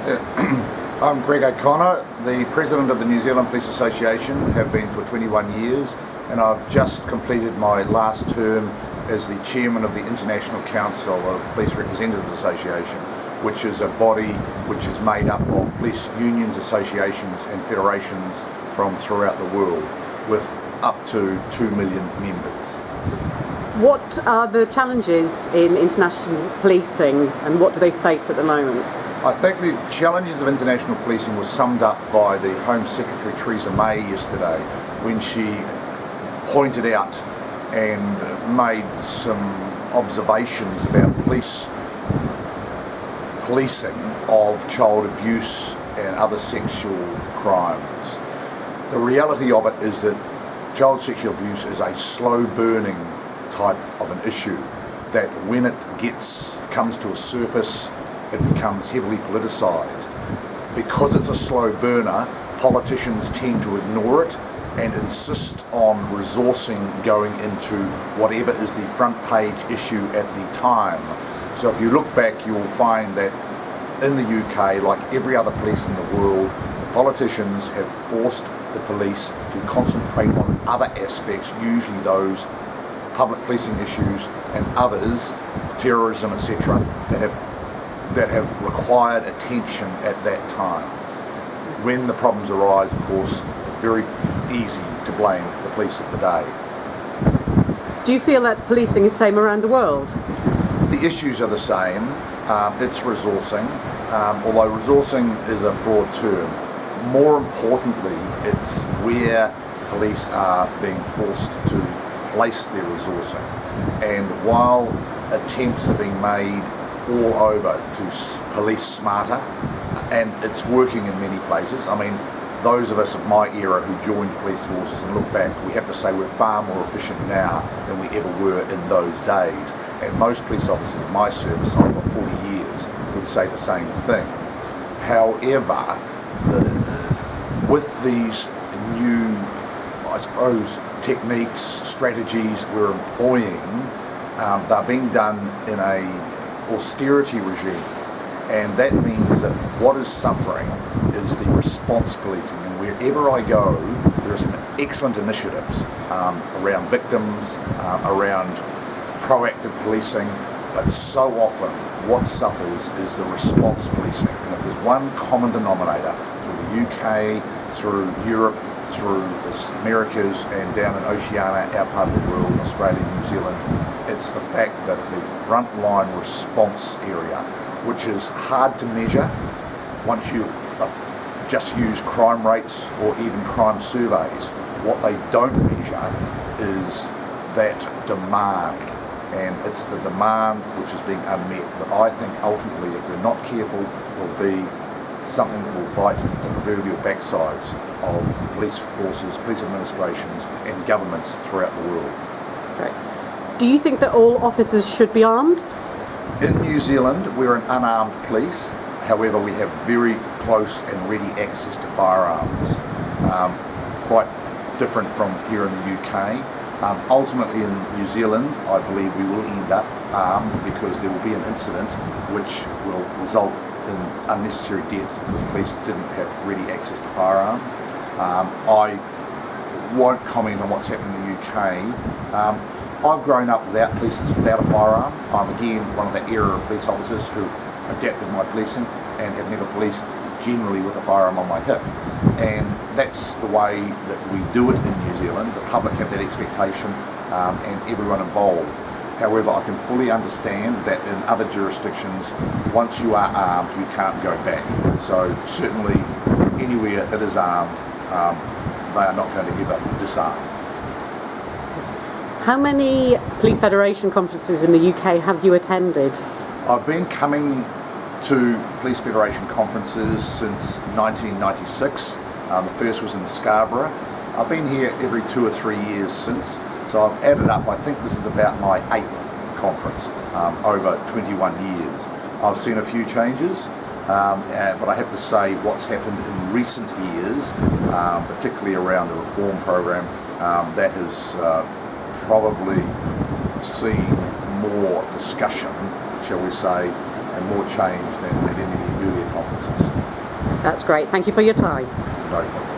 I'm Greg O'Connor, the President of the New Zealand Police Association, have been for 21 years, and I've just completed my last term as the Chairman of the International Council of Police Representatives Association, which is a body which is made up of police unions, associations and federations from throughout the world, with up to 2 million members. What are the challenges in international policing and what do they face at the moment? I think the challenges of international policing was summed up by the Home Secretary Theresa May yesterday when she pointed out and made some observations about policing of child abuse and other sexual crimes. The reality of it is that child sexual abuse is a slow burning type of an issue that when it comes to a surface, it becomes heavily politicised. Because it's a slow burner, politicians tend to ignore it and insist on resourcing going into whatever is the front page issue at the time. So if you look back, you'll find that in the UK, like every other place in the world, the politicians have forced the police to concentrate on other aspects, usually those public policing issues and others, terrorism, etc., that have required attention at that time. When the problems arise, of course, it's very easy to blame the police of the day. Do you feel that policing is the same around the world? The issues are the same. It's resourcing, although resourcing is a broad term. More importantly, it's where police are being forced to place their resourcing. And while attempts are being made all over to police smarter, and it's working in many places. I mean, those of us of my era who joined police forces and look back, we have to say we're far more efficient now than we ever were in those days. And most police officers in my service, I've got 40 years, would say the same thing. However, with these new, I suppose, techniques, strategies we're employing, they're being done in a austerity regime, and that means that what is suffering is the response policing. And wherever I go, there are some excellent initiatives around victims, around proactive policing, but so often what suffers is the response policing. And if there's one common denominator through the UK, through Europe, through the Americas and down in Oceania, our part of the world, Australia, New Zealand, it's the fact that the frontline response area, which is hard to measure once you just use crime rates or even crime surveys, what they don't measure is that demand. And it's the demand which is being unmet that I think ultimately, if we're not careful, will be something that will bite the proverbial backsides of police forces, police administrations and governments throughout the world. Right. Do you think that all officers should be armed? In New Zealand, we're an unarmed police. However, we have very close and ready access to firearms, quite different from here in the UK. Ultimately in New Zealand, I believe we will end up armed because there will be an incident which will result in unnecessary deaths because police didn't have ready access to firearms. I won't comment on what's happening in the UK. I've grown up without a firearm. I'm again one of the era of police officers who've adapted my policing and have never policed generally with a firearm on my hip. And that's the way that we do it in New Zealand. The public have that expectation and everyone involved. However, I can fully understand that in other jurisdictions, once you are armed, you can't go back. So certainly anywhere that is armed, they are not going to ever disarm. How many Police Federation conferences in the UK have you attended? I've been coming to Police Federation conferences since 1996. The first was in Scarborough. I've been here every 2 or 3 years since, so I've added up, I think this is about my 8th conference over 21 years. I've seen a few changes, but I have to say what's happened in recent years, particularly around the reform program, that has probably seen more discussion, shall we say, and more change than at any of the earlier conferences. That's great. Thank you for your time. No problem.